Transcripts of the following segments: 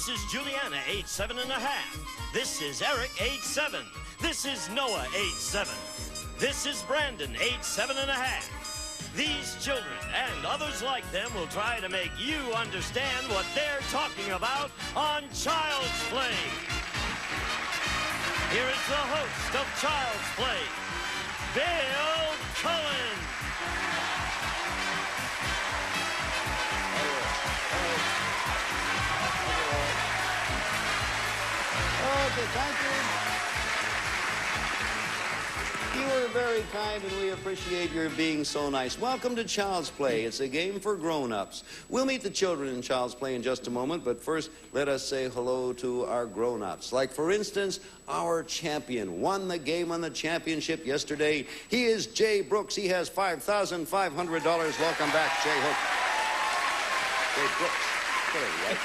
This is Juliana, age 7.5. This is Eric, age 7. This is Noah, age 7. This is Brandon, age 7.5. These children and others like them will try to make you understand what they're talking about on Child's Play. Here is the host of Child's Play, Bill Cullen. Okay, thank you. You are very kind, and we appreciate your being so nice. Welcome to Child's Play. It's a game for grown-ups. We'll meet the children in Child's Play in just a moment, but first, let us say hello to our grown-ups. Like, for instance, our champion won the game on the championship yesterday. He is Jay Brooks. He has $5,500. Welcome back, Jay Hook. Jay Brooks. There you go.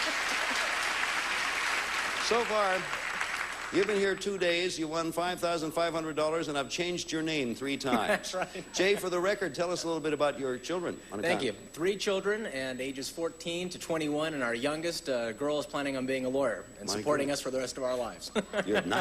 So far, you've been here 2 days, you won $5,500, and I've changed your name 3 times. That's right. Jay, for the record, tell us a little bit about your children. Thank you. 3 children, and ages 14 to 21, and our youngest girl is planning on being a lawyer and supporting us for the rest of our lives.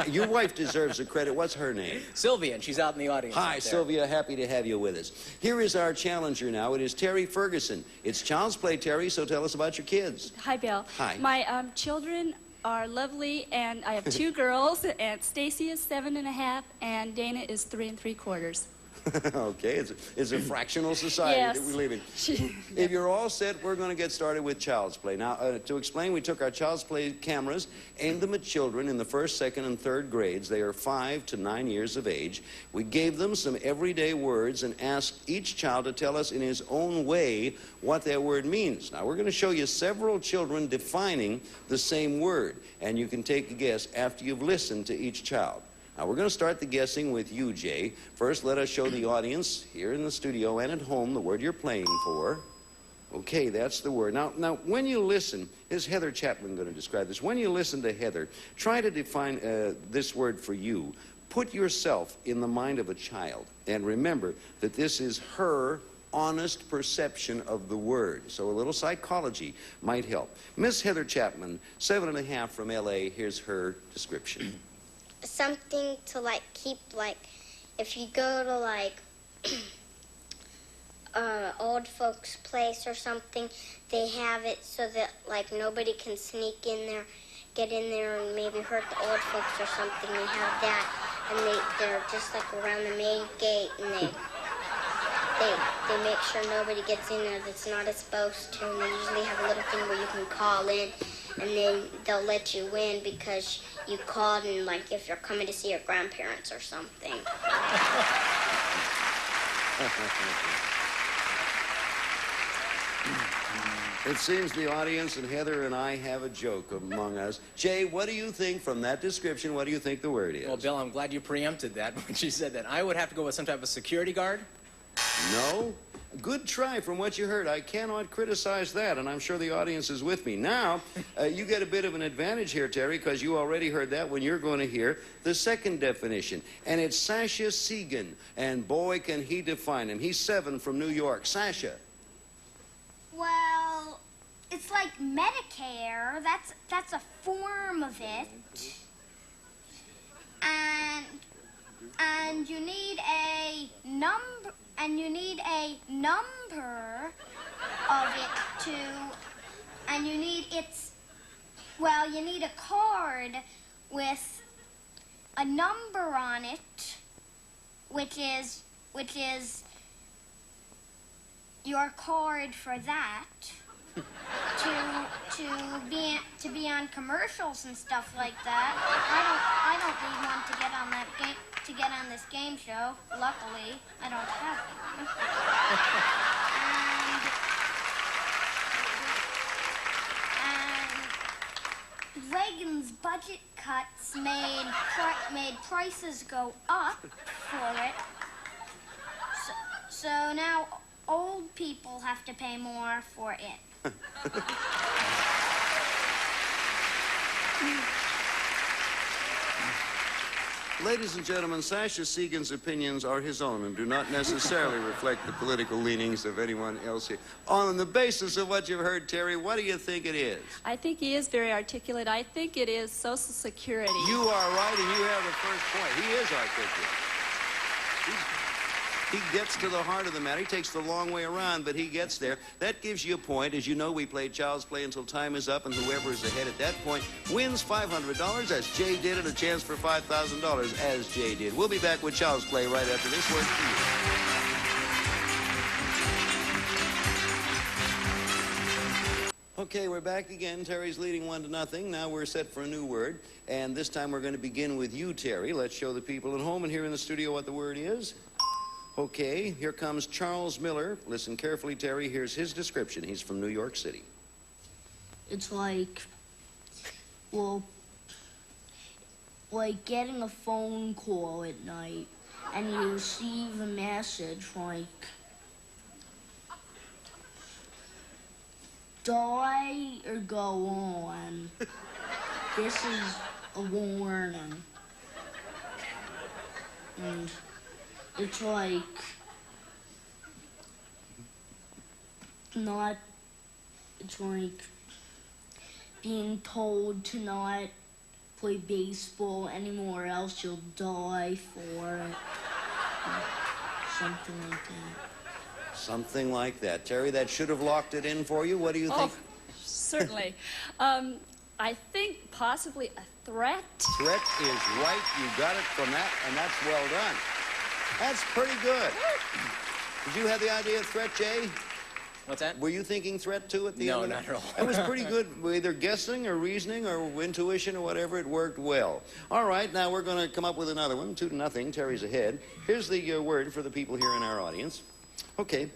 Your wife deserves the credit. What's her name? Sylvia, and she's out in the audience. Hi, right there. Sylvia. Happy to have you with us. Here is our challenger now. It is Terry Ferguson. It's Child's Play, Terry, so tell us about your kids. Hi, Bill. Hi. My children are lovely, and I have 2 girls, and Stacy is 7.5, and Dana is 3 3/4. Okay, it's a fractional society Yes. that we live in. If you're all set, we're going to get started with Child's Play. Now, to explain, we took our Child's Play cameras, aimed them at children in the 1st, 2nd, and 3rd grades. They are 5 to 9 years of age. We gave them some everyday words and asked each child to tell us in his own way what that word means. Now, we're going to show you several children defining the same word, and you can take a guess after you've listened to each child. Now, we're going to start the guessing with you, Jay. First, let us show the audience here in the studio and at home the word you're playing for. Okay, that's the word. Now, when you listen, is Heather Chapman going to describe this? When you listen to Heather, try to define this word for you. Put yourself in the mind of a child, and remember that this is her honest perception of the word. So a little psychology might help. Miss Heather Chapman, 7.5 from L.A., here's her description. Something to, like, keep, like, if you go to, like, old folks' place or something, they have it so that, like, nobody can sneak in there, get in there and maybe hurt the old folks or something. They have that, and they're just, like, around the main gate, and they make sure nobody gets in there that's not supposed to, and they usually have a little thing where you can call in, and then they'll let you in because you called, and, like, if you're coming to see your grandparents or something. It seems the audience and Heather and I have a joke among us. Jay, what do you think from that description? What do you think the word is? Well, Bill, I'm glad you preempted that when she said that. I would have to go with some type of security guard. No? Good try from what you heard. I cannot criticize that, and I'm sure the audience is with me. Now, you get a bit of an advantage here, Terry, because you already heard that when you're going to hear the second definition. And it's Sasha Segan, and boy, can he define him. He's 7 from New York. Sasha. Well, it's like Medicare. That's a form of it. And you need a number. And you need a number of it to, and you need you need a card with a number on it, which is your card for that, to be on commercials and stuff like that. I don't need one to get on that game. To get on this game show. Luckily, I don't have it. And Reagan's budget cuts made prices go up for it. So now old people have to pay more for it. Ladies and gentlemen, Sasha Segan's opinions are his own and do not necessarily reflect the political leanings of anyone else here. On the basis of what you've heard, Terry, what do you think it is? I think he is very articulate. I think it is Social Security. You are right, and you have the first point. He is articulate. He gets to the heart of the matter. He takes the long way around, but he gets there. That gives you a point. As you know, we play Child's Play until time is up, and whoever is ahead at that point wins $500, as Jay did, and a chance for $5,000, as Jay did. We'll be back with Child's Play right after this word for you. Okay, we're back again. Terry's leading 1-0. Now we're set for a new word, and this time we're going to begin with you, Terry. Let's show the people at home and here in the studio what the word is. Okay, here comes Charles Miller. Listen carefully, Terry. Here's his description. He's from New York City. It's like, well, like getting a phone call at night and you receive a message like, die or go on. This is a warning. And it's like not, it's like being told to not play baseball anymore, else you'll die for it. Something like that. Something like that. Terry, that should have locked it in for you. What do you think? Certainly. I think possibly a threat. Threat is right. You got it from that, and that's well done. That's pretty good. Did you have the idea of threat, Jay? What's that? Were you thinking threat, too, at the end? No, not at all. That was pretty good. Either guessing or reasoning or intuition or whatever. It worked well. All right, now we're going to come up with another one. 2-0. Terry's ahead. Here's the word for the people here in our audience. Okay.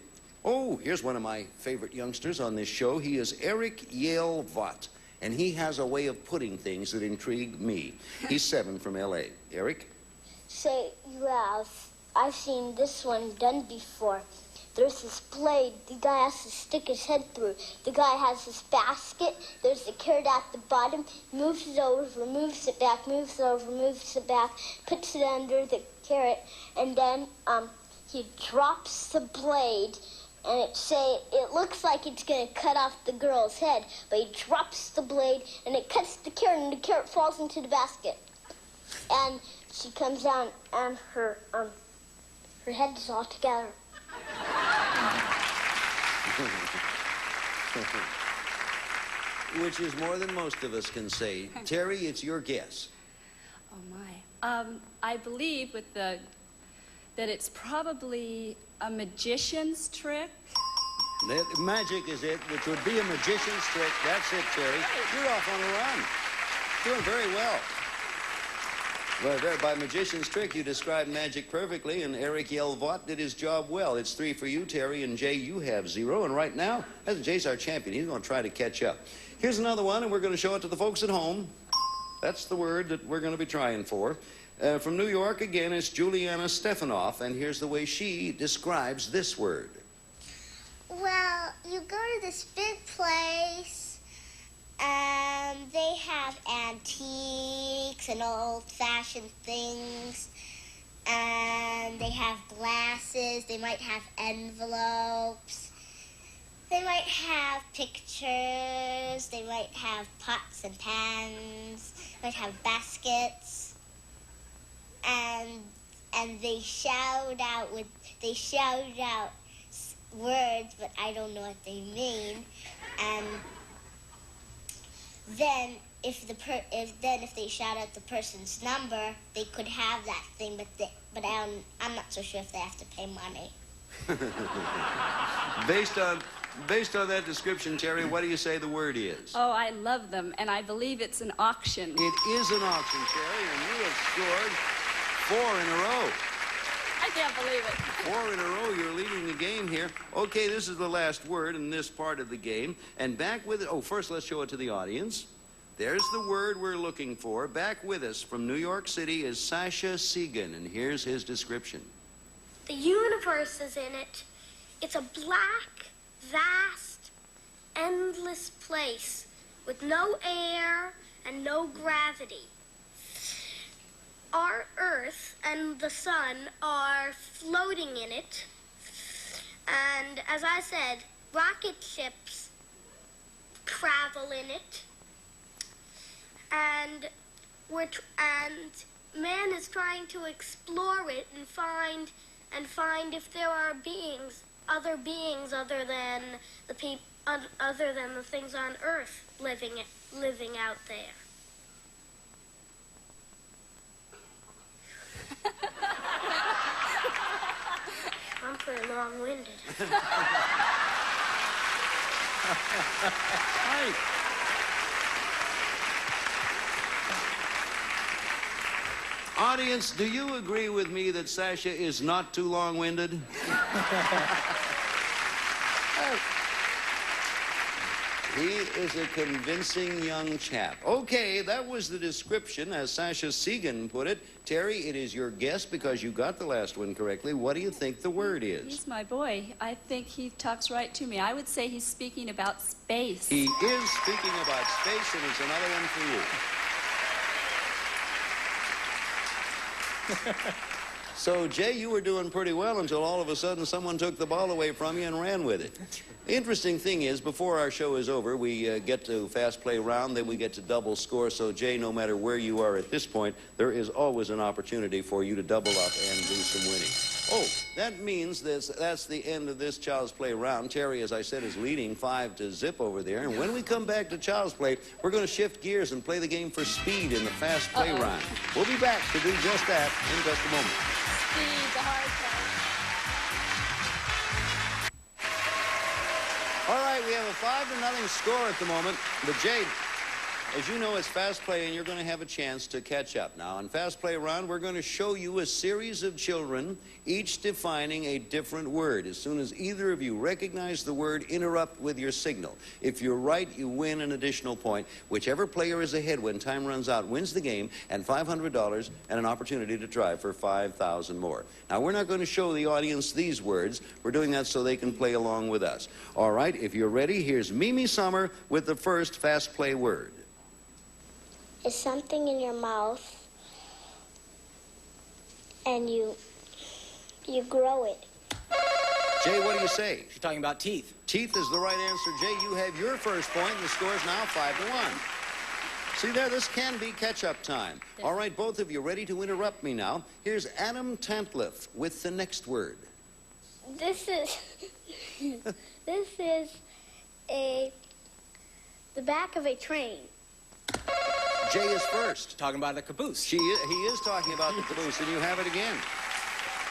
Oh, here's one of my favorite youngsters on this show. He is Eric Yale Vaught, and he has a way of putting things that intrigue me. He's 7 from L.A. Eric? Say, you have. I've seen this one done before. There's this blade the guy has to stick his head through. The guy has this basket. There's the carrot at the bottom. Moves it over, moves it back, moves it over, moves it back, puts it under the carrot, and then he drops the blade, and it looks like it's going to cut off the girl's head, but he drops the blade, and it cuts the carrot, and the carrot falls into the basket. And she comes down, and her head is all together. Which is more than most of us can say. Terry, it's your guess. Oh my. I believe that it's probably a magician's trick. Magic is it, which would be a magician's trick. That's it, Terry. You're off on a run. Doing very well. Well, there, by magician's trick, you described magic perfectly, and Eric Yale Vaught did his job well. It's 3 for you, Terry, and Jay, you have 0. And right now, Jay's our champion. He's going to try to catch up. Here's another one, and we're going to show it to the folks at home. That's the word that we're going to be trying for. From New York, again, it's Juliana Stefanoff, and here's the way she describes this word. Well, you go to this big place, and they have antiques and old-fashioned things, and they have glasses, they might have envelopes, they might have pictures, they might have pots and pans, they might have baskets, and they shout out words, but I don't know what they mean, and then if they shout out the person's number, they could have that thing, but I'm not so sure if they have to pay money. Based on that description, Terry, what do you say the word is? Oh, I love them, and I believe it's an auction. It is an auction, Terry, and you have scored 4 in a row. I can't believe it. 4 in a row, you're leading the game here. Okay, this is the last word in this part of the game. And back with it, first let's show it to the audience. There's the word we're looking for. Back with us from New York City is Sasha Segan, and here's his description. The universe is in it. It's a black, vast, endless place with no air and no gravity. our Earth and the sun are floating in it. And as I said, rocket ships travel in it. And man is trying to explore it and find if there are other beings other than the things on Earth living out there. I'm pretty long-winded. Right. Audience, do you agree with me that Sasha is not too long-winded? He is a convincing young chap. Okay, that was the description, as Sasha Segan put it. Terry, it is your guess because you got the last one correctly. What do you think the word is? He's my boy. I think he talks right to me. I would say he's speaking about space. He is speaking about space, and it's another one for you. So, Jay, you were doing pretty well until all of a sudden someone took the ball away from you and ran with it. The interesting thing is, before our show is over, we get to fast play round, then we get to double score. So, Jay, no matter where you are at this point, there is always an opportunity for you to double up and do some winning. Oh, that means that's the end of this Child's Play round. Terry, as I said, is leading 5-0 over there. And when we come back to Child's Play, we're going to shift gears and play the game for speed in the fast play round. We'll be back to do just that in just a moment. Speed, the hard part. All right, we have a 5-0 score at the moment. But Jade, as you know, it's fast play, and you're going to have a chance to catch up. Now, in fast play round, we're going to show you a series of children, each defining a different word. As soon as either of you recognize the word, interrupt with your signal. If you're right, you win an additional point. Whichever player is ahead when time runs out wins the game, and $500 and an opportunity to try for $5,000 more. Now, we're not going to show the audience these words. We're doing that so they can play along with us. All right, if you're ready, here's Mimi Summer with the first fast play word. Is something in your mouth and you grow it. Jay, what do you say? She's talking about teeth. Teeth is the right answer. Jay, you have your first point, and the score is now 5-1. See there, this can be catch-up time. All right, both of you ready to interrupt me now? Here's Adam Tantliff with the next word. This is the back of a train. Jay is first. Talking about the caboose. He is talking about the caboose, and you have it again.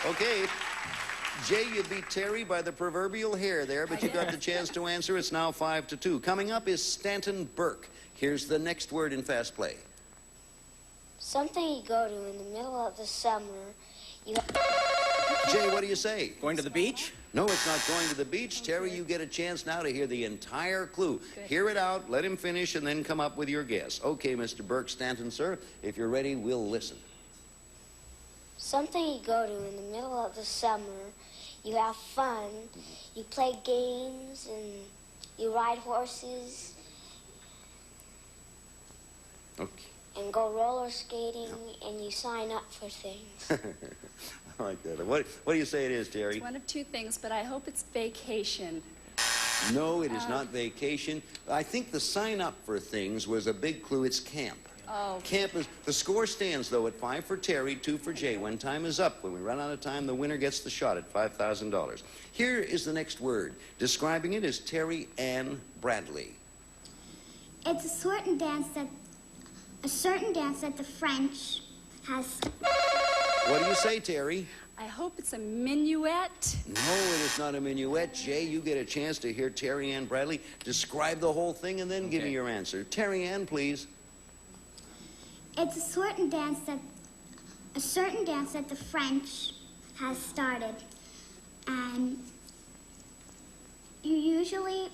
Okay. Jay, you beat Terry by the proverbial hair there, but you got the chance to answer. It's now 5-2. Coming up is Stanton Burke. Here's the next word in fast play. Something you go to in the middle of the summer. Jay, what do you say? Going to the beach? No, it's not going to the beach. Terry, you get a chance now to hear the entire clue. Good. Hear it out, let him finish, and then come up with your guess. Okay, Mr. Burke, Stanton, sir, if you're ready, we'll listen. Something you go to in the middle of the summer. You have fun. You play games and you ride horses. Okay. And go roller skating and you sign up for things. I like that. What do you say it is, Terry? It's one of two things, but I hope it's vacation. No, it is not vacation. I think the sign up for things was a big clue. It's camp. Oh. Camp is, the score stands, though, at 5 for Terry, 2 for Jay. When time is up, when we run out of time, the winner gets the shot at $5,000. Here is the next word. Describing it is Terry Ann Bradley. It's a certain dance that the French has. What do you say, Terry? I hope it's a minuet. No, it is not a minuet. Jay, you get a chance to hear Terry Ann Bradley describe the whole thing and then give me your answer. Terry Ann, please. It's a certain dance that the French has started, and you usually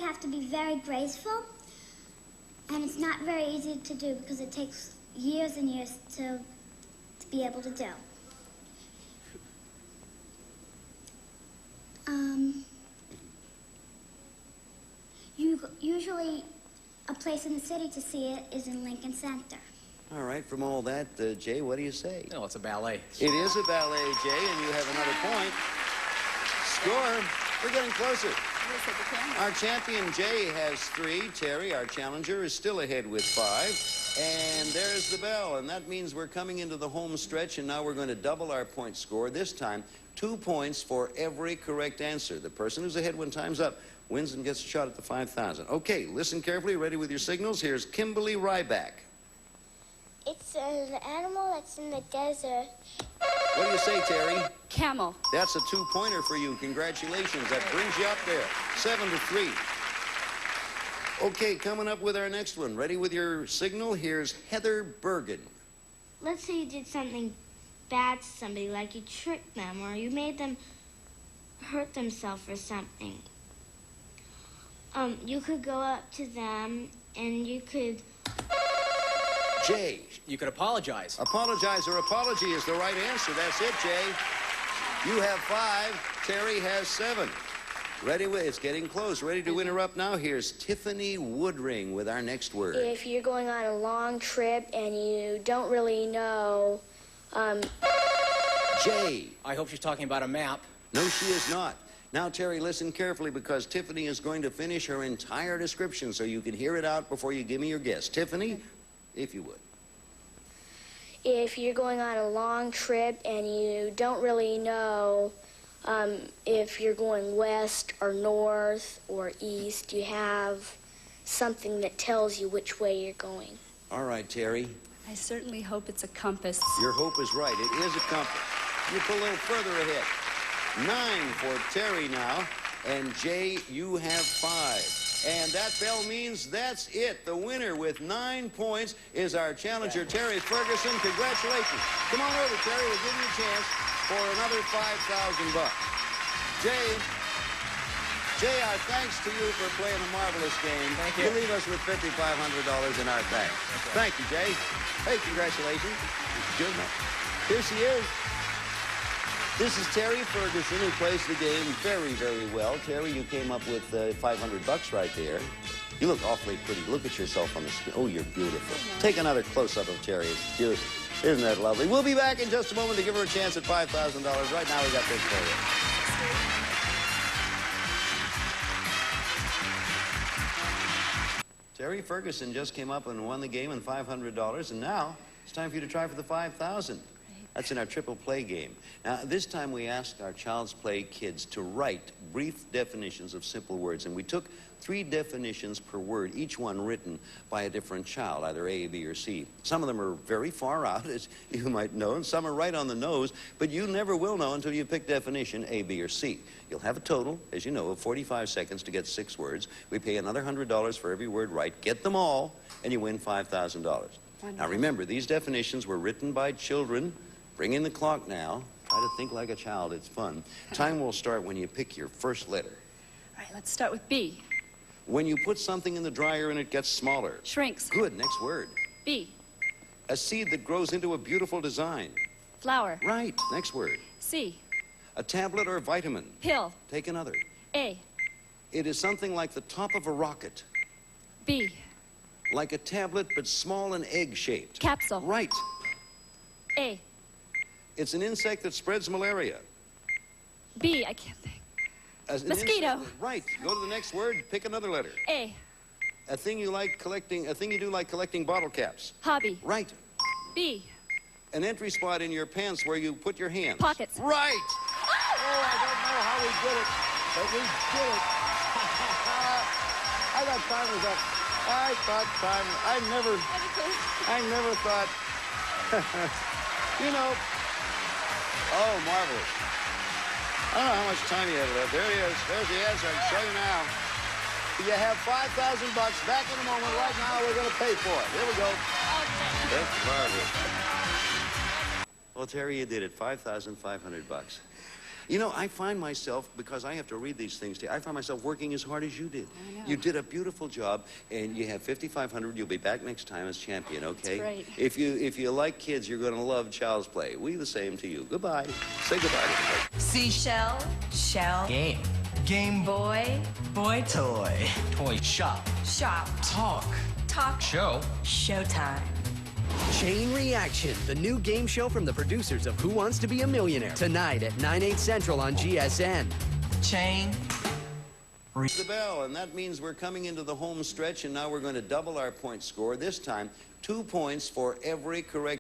have to be very graceful, and it's not very easy to do because it takes years and years to be able to do. a place in the city to see it is in Lincoln Center. All right, from all that, Jay, what do you say? No, it's a ballet. It is a ballet, Jay, and you have another point. Score. We're getting closer. Our champion, Jay, has 3. Terry, our challenger, is still ahead with 5. And there's the bell, and that means we're coming into the home stretch, and now we're going to double our point score. This time, 2 points for every correct answer. The person who's ahead when time's up wins and gets a shot at the 5,000. Okay, listen carefully. Ready with your signals? Here's Kimberly Ryback. It's an animal that's in the desert. What do you say, Terry? Camel. That's a 2-pointer for you. Congratulations. That brings you up there. 7-3. Okay, coming up with our next one. Ready with your signal? Here's Heather Bergen. Let's say you did something bad to somebody, like you tricked them or you made them hurt themselves or something. You could go up to them and you could... Jay. You could apologize. Apologize or apology is the right answer. That's it, Jay. You have 5. Terry has 7. Ready with, it's getting close. Ready to interrupt now? Here's Tiffany Woodring with our next word. If you're going on a long trip and you don't really know, Jay. I hope she's talking about a map. No, she is not. Now, Terry, listen carefully because Tiffany is going to finish her entire description so you can hear it out before you give me your guess. Tiffany, if you would. if you're going on a long trip and you don't really know if you're going west or north or east, you have something that tells you which way you're going. All right, Terry. I certainly hope it's a compass. Your hope is right. It is a compass. You pull a little further ahead. 9 for Terry now. And Jay, you have 5. And that bell means that's it. The winner with 9 points is our challenger, Terry Ferguson. Congratulations. Come on over, Terry. We'll give you a chance for another $5,000. Jay, our thanks to you for playing a marvelous game. Thank you. You leave us with $5,500 in our thanks. Thank you, Jay. Hey, congratulations. Good enough. Here she is. This is Terry Ferguson, who plays the game very, very well. Terry, you came up with $500 right there. You look awfully pretty. Look at yourself on the screen. Oh, you're beautiful. Take another close-up of Terry. It's beautiful. Isn't that lovely? We'll be back in just a moment to give her a chance at $5,000. Right now, we got this for you. Terry Ferguson just came up and won the game and $500, and now it's time for you to try for the $5,000. That's in our triple play game. Now, this time we asked our Child's Play kids to write brief definitions of simple words, and we took 3 definitions per word, each one written by a different child, either A, B, or C. Some of them are very far out, as you might know, and some are right on the nose, but you never will know until you pick definition A, B, or C. You'll have a total, as you know, of 45 seconds to get 6 words. We pay another $100 for every word right. Get them all, and you win $5,000. Now, remember, these definitions were written by children. Bring in the clock now. Try to think like a child. It's fun. Time will start when you pick your first letter. All right, let's start with B. When you put something in the dryer and it gets smaller. Shrinks. Good. Next word. B. A seed that grows into a beautiful design. Flower. Right. Next word. C. A tablet or vitamin. Pill. Take another. A. It is something like the top of a rocket. B. Like a tablet, but small and egg-shaped. Capsule. Right. A. It's an insect that spreads malaria. B. I can't think. Mosquito. Right. Go to the next word. Pick another letter. A. A thing you like collecting, a thing you do like collecting bottle caps. Hobby. Right. B. An entry spot in your pants where you put your hands. Pockets. Right. Oh, I don't know how we did it, but we did it. I thought time was up. I never thought, you know, oh, marvelous. I don't know how much time you have left. There he is. There's the answer. I can show you now. You have $5,000. Back in a moment. Right now, we're going to pay for it. Here we go. That's marvelous. Well, Terry, you did it. $5,500. You know, I find myself, because I have to read these things to you, I find myself working as hard as you did. I know. You did a beautiful job, and you have $5,500. You'll be back next time as champion, okay? That's great. If you like kids, you're going to love Child's Play. We the same to you. Goodbye. Say goodbye to everybody. Seashell, shell, game. Game Boy. Boy Toy. Toy Shop. Shop. Talk. Talk. Show. Showtime. Chain Reaction, the new game show from the producers of Who Wants to Be a Millionaire. Tonight at 9/8 Central on GSN. Chain. The bell, and that means we're coming into the home stretch, and now we're going to double our point score. This time, 2 points for every correct